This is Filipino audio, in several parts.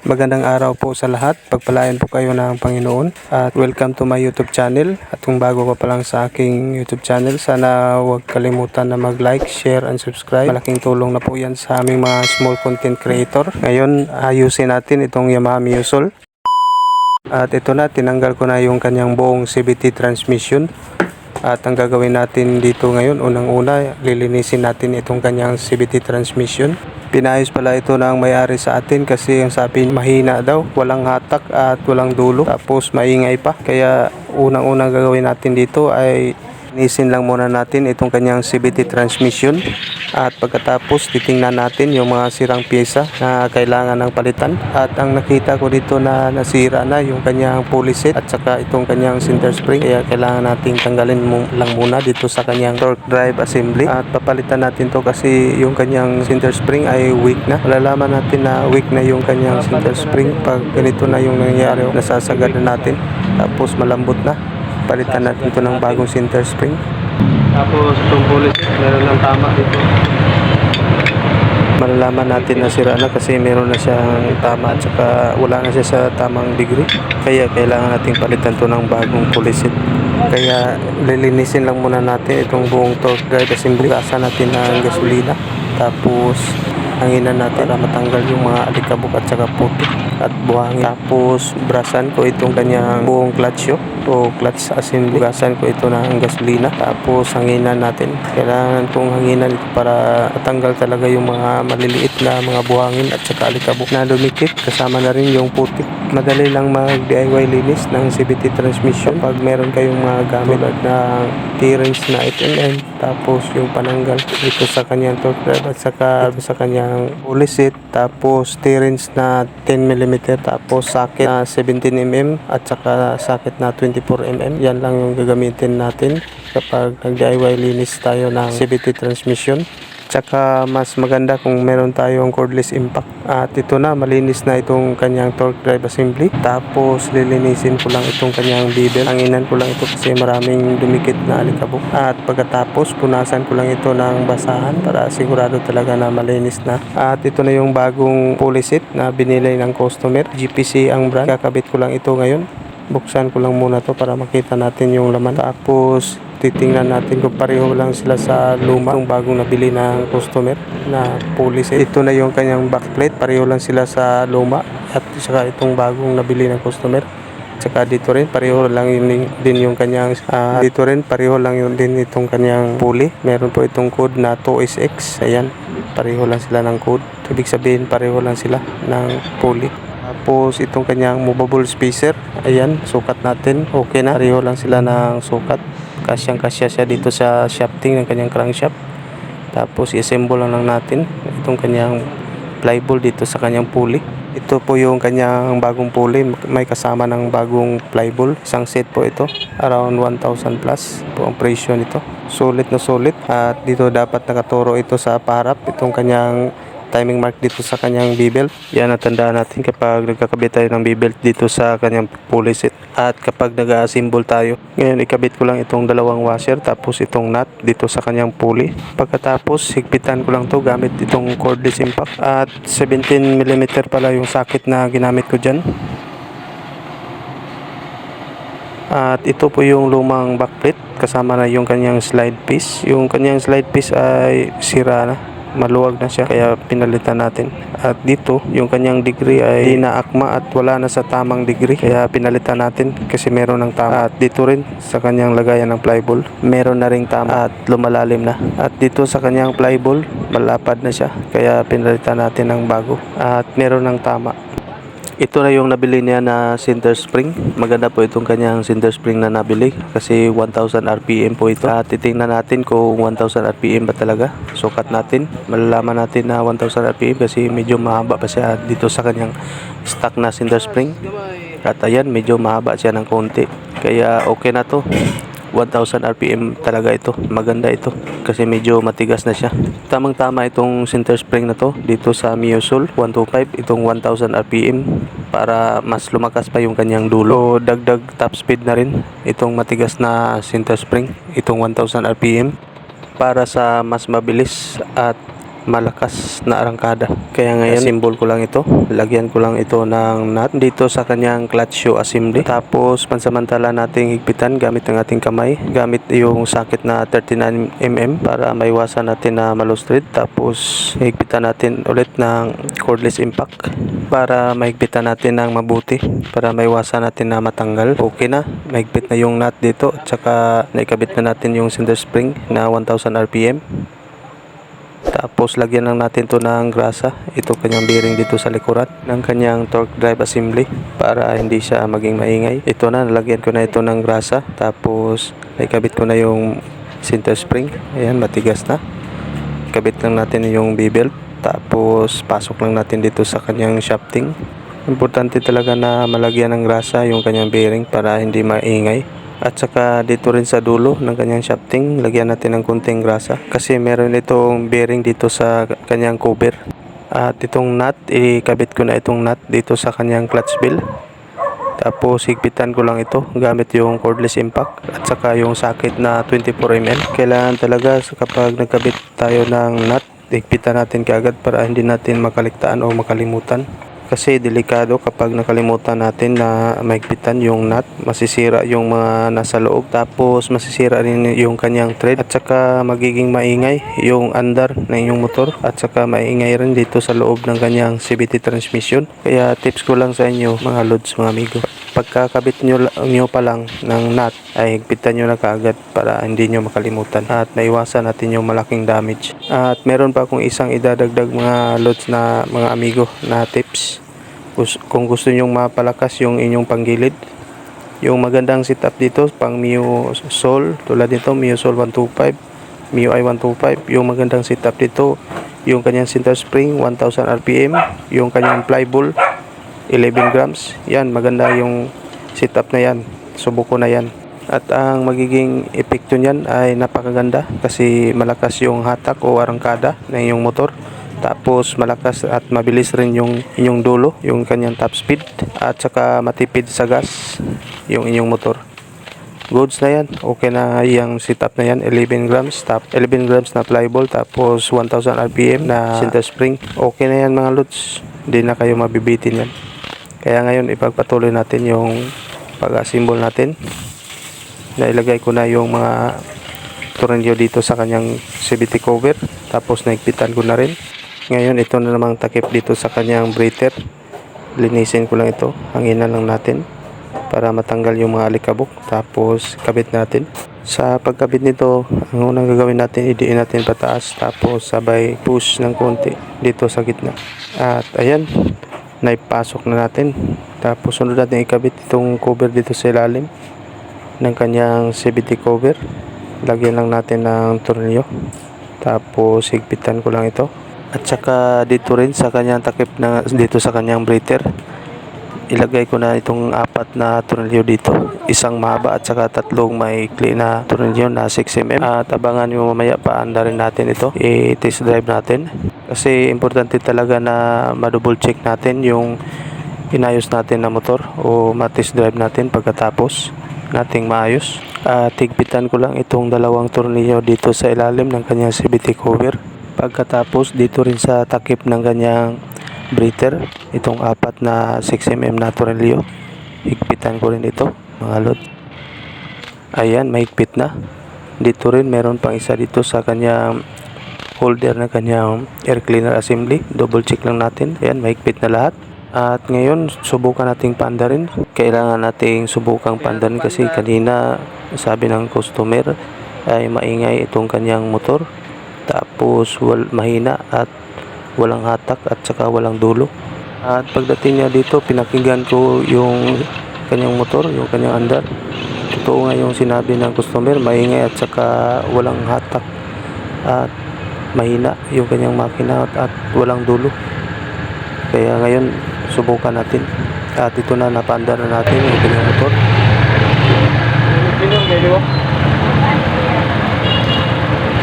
Magandang araw po sa lahat. Pagpalain po kayo ng Panginoon. At welcome to my YouTube channel. At kung bago ka pa lang sa aking YouTube channel, sana huwag kalimutan na mag-like, share, and subscribe. Malaking tulong na po yan sa aming mga small content creator. Ngayon, ayusin natin itong Yamaha Mio Soul. At ito na, tinanggal ko na yung kanyang buong CVT transmission. At ang gagawin natin dito ngayon, unang-una, lilinisin natin itong kanyang CVT transmission. Pinayos pala ito ng may-ari sa atin kasi yung sabi mahina daw, walang hatak at walang dulo, tapos maingay pa. Kaya unang-unang gagawin natin dito ay linisin lang muna natin itong kanyang CVT transmission. At pagkatapos titingnan natin yung mga sirang pyesa na kailangan ng palitan. At ang nakita ko dito na nasira na yung kanyang pulley set at saka itong kanyang center spring. Kaya kailangan natin tanggalin lang muna dito sa kanyang torque drive assembly. At papalitan natin to kasi yung kanyang center spring ay weak na. Malalaman natin na weak na yung kanyang center spring pag ganito na yung nangyayari. Nasasagad na natin tapos malambot na. Palitan natin ito ng bagong center spring. Tapos itong pulley set, meron ng tama dito. Malalaman natin na sira na kasi meron na siyang tama at saka wala na siya sa tamang degree. Kaya kailangan natin palitan to ng bagong pulley set. Kaya lilinisin lang muna natin itong buong torque drive assembly. Gasan natin ng gasolina. Tapos hanginan natin para matanggal yung mga alikabok at saka putik at buhangin. Tapos brasan ko itong kanyang buong clutch o clutch assembly. Gasan ko ito ng gasolina. Tapos hanginan natin. Kailangan itong hanginan ito para tanggal talaga yung mga maliliit na mga buhangin at saka alikabok na dumikit. Kasama na rin yung putik. Madali lang mag DIY linis ng CVT transmission pag meron kayong mga gamit at na T-wrench na 8mm, tapos yung pananggal dito sa kanyang torque drive at saka sa kanyang pulley set, tapos T-wrench na 10mm, tapos socket na 17mm at saka socket na 24mm. Yan lang yung gagamitin natin kapag nag-DIY linis tayo ng CVT transmission. Tsaka mas maganda kung meron tayong cordless impact. At ito na, malinis na itong kanyang torque drive assembly. Tapos lilinisin ko lang itong kanyang bevel. Hanginan ko lang ito kasi maraming dumikit na alikabok. At pagkatapos punasan ko lang ito ng basahan para sigurado talaga na malinis na. At ito na yung bagong pulley set na binili ng customer. GPC ang brand. Kakabit ko lang ito ngayon. Buksan ko lang muna to para makita natin yung laman. Tapos titingnan natin kung pareho lang sila sa luma yung bagong nabili ng customer na pulley set. Ito na yung kanyang backplate, pareho lang sila sa luma at saka itong bagong nabili ng customer. Saka dito rin pareho lang yun din yung kanyang dito rin pareho lang yun din itong kanyang pulley. Meron po itong code na 2SX. Ayan, pareho lang sila ng code. Ibig sabihin pareho lang sila ng pulley. Tapos itong kanyang movable spacer, ayan, sukat natin, okay na, pareho lang sila ng sukat. Kasyang kasya siya dito sa shafting ng kanyang crankshaft. Tapos i-assemble lang natin itong kanyang flyball dito sa kanyang pulley. Ito po yung kanyang bagong pulley, may kasama ng bagong flyball. Isang set po ito, around 1,000 plus po ang presyo nito. Sulit na sulit. At dito dapat nakaturo ito sa paharap, itong kanyang timing mark dito sa kanyang bevel. Yan, natandaan natin kapag nagkakabit tayo ng bevel dito sa kanyang pulley set. At kapag nag-assemble tayo, ngayon ikabit ko lang itong dalawang washer tapos itong nut dito sa kanyang pulley. Pagkatapos higpitan ko lang to gamit itong cordless impact. At 17mm pala yung socket na ginamit ko dyan. At ito po yung lumang backplate, kasama na yung kanyang slide piece. Yung kanyang slide piece ay sira na, maluwag na siya, kaya pinalitan natin. At dito yung kanyang degree ay inaakma at wala na sa tamang degree, kaya pinalitan natin kasi meron ng tama. At dito rin sa kanyang lagayan ng flyball meron na ring tama at lumalalim na. At dito sa kanyang flyball malapad na siya, kaya pinalitan natin ng bago at meron ng tama. Ito na yung nabili niya na center spring. Maganda po itong kanyang center spring na nabili kasi 1000 RPM po ito. At titingnan natin kung 1000 RPM ba talaga. Sukat natin. Malalaman natin na 1000 RPM kasi medyo mahaba pa siya dito sa kanyang stock na center spring. At ayan, medyo mahaba siya ng konti. Kaya okay na to. 1000 RPM talaga ito. Maganda ito kasi medyo matigas na siya. Tamang tama itong center spring na to dito sa Mio Soul 125, itong 1000 RPM para mas lumakas pa yung kanyang dulo. So, dagdag top speed na rin itong matigas na center spring, itong 1000 RPM para sa mas mabilis at malakas na arangkada. Kaya ngayon, symbol ko lang ito. Lagyan ko lang ito ng nut dito sa kanyang clutch shoe assembly. Tapos pansamantala nating higpitan gamit ang ating kamay. Gamit yung socket na 39mm para maiwasan natin na malustrid. Tapos higpitan natin ulit ng cordless impact para mahigpitan natin ng mabuti, para maiwasan natin na matanggal. Okay na, mahigpit na yung nut dito at saka naikabit na natin yung center spring na 1000 RPM. Tapos lagyan lang natin to ng grasa, ito kanyang bearing dito sa likuran ng kanyang torque drive assembly para hindi siya maging maingay. Ito na, nalagyan ko na ito ng grasa. Tapos naikabit ko na yung center spring, ayan, matigas na. Ikabit lang natin yung B-belt. Tapos pasok lang natin dito sa kanyang shafting. Importante talaga na malagyan ng grasa yung kanyang bearing para hindi maingay. At saka dito rin sa dulo ng kanyang shafting, lagyan natin ng kunting grasa kasi meron itong bearing dito sa kanyang cover. At itong nut, ikabit ko na itong nut dito sa kanyang clutch bell. Tapos higpitan ko lang ito gamit yung cordless impact at saka yung socket na 24mm. Kailangan talaga kapag nagkabit tayo ng nut, higpitan natin kaagad para hindi natin makaligtaan o makalimutan. Kasi delikado kapag nakalimutan natin na mahigpitan yung nut, masisira yung mga nasa loob. Tapos masisira rin yung kanyang thread at saka magiging maingay yung andar ng inyong motor at saka maingay rin dito sa loob ng kanyang CVT transmission. Kaya tips ko lang sa inyo mga lods, mga amigo, pagkakabit nyo pa lang ng nut ay higpitan nyo na kaagad para hindi nyo makalimutan at maiwasan natin yung malaking damage. At meron pa akong isang idadagdag mga lods na mga amigo na tips. Kung gusto nyong mapalakas yung inyong panggilid, yung magandang setup dito pang Mio Sol, tulad nito Mio Sol 125, Mio i 125, yung magandang setup dito, yung kanyang center spring 1000 RPM, yung kanyang fly ball 11 grams. Yan, maganda yung setup na yan, subuko na yan. At ang magiging epekto niyan ay napakaganda kasi malakas yung hatak o arangkada ng iyong motor. Tapos malakas at mabilis rin yung inyong dulo, yung kanyang top speed, at saka matipid sa gas yung inyong motor. Goods na yan, okay na yung setup na yan. 11 grams na fly ball, tapos 1000 RPM na center spring. Okay na yan mga lods, hindi na kayo mabibitin yan. Kaya ngayon ipagpatuloy natin yung pag-assemble natin. Nailagay ko na yung mga tornilyo dito sa kanyang CVT cover, tapos naigpitan ko na rin. Ngayon ito na namang takip dito sa kanyang breather. Linisin ko lang ito, hanginan lang natin para matanggal yung mga alikabok. Tapos kabit natin. Sa pagkabit nito, ang unang gagawin natin, idiin natin pataas, tapos sabay push ng konti dito sa gitna. At ayan, naipasok na natin. Tapos sunod natin ikabit itong cover dito sa ilalim ng kanyang CVT cover. Lagyan lang natin ng tornilyo, tapos higpitan ko lang ito. At saka dito rin sa kanyang takip na dito sa kanyang breather, ilagay ko na itong 4 na tornilyo dito, isang mahaba at saka 3 maikli na tornilyo na 6mm. At abangan nyo mamaya, paanda rin natin ito, i-test drive natin kasi importante talaga na ma-double check natin yung inayos natin na motor o ma-test drive natin pagkatapos nating maayos. At higpitan ko lang itong 2 tornilyo dito sa ilalim ng kanyang CVT cover. Pagkatapos dito rin sa takip ng kanyang breather, itong 4 na 6mm na tornilyo, higpitan ko rin ito mga lot. Ayan, mahigpit na. Dito rin meron pang isa dito sa kanyang holder ng kanyang air cleaner assembly. Double check lang natin. Ayan, mahigpit na lahat. At ngayon subukan nating pandarin. Kailangan nating subukang pandarin kasi kanina sabi ng customer ay maingay itong kanyang motor. Tapos mahina at walang hatak at saka walang dulo. At pagdating niya dito, pinakinggan ko yung kanyang motor, yung kanyang andar. Totoo nga yung sinabi ng customer, maingay at saka walang hatak at mahina yung kanyang makina at walang dulo. Kaya ngayon subukan natin. At ito na, napanda na natin yung kanyang motor.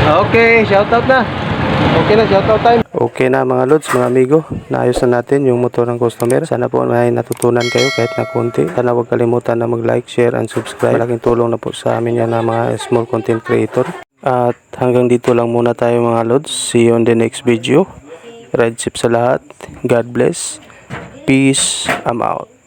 Okay, shoutout na. Okay na, shoutout time. Okay na mga lods, mga amigo. Naayos na natin yung motor ng customer. Sana po may natutunan kayo kahit na konti. Sana huwag kalimutan na mag-like, share, and subscribe. Malaking tulong na po sa amin yan ng mga small content creator. At hanggang dito lang muna tayo mga lods. See you on the next video. Ride safe sa lahat. God bless. Peace. I'm out.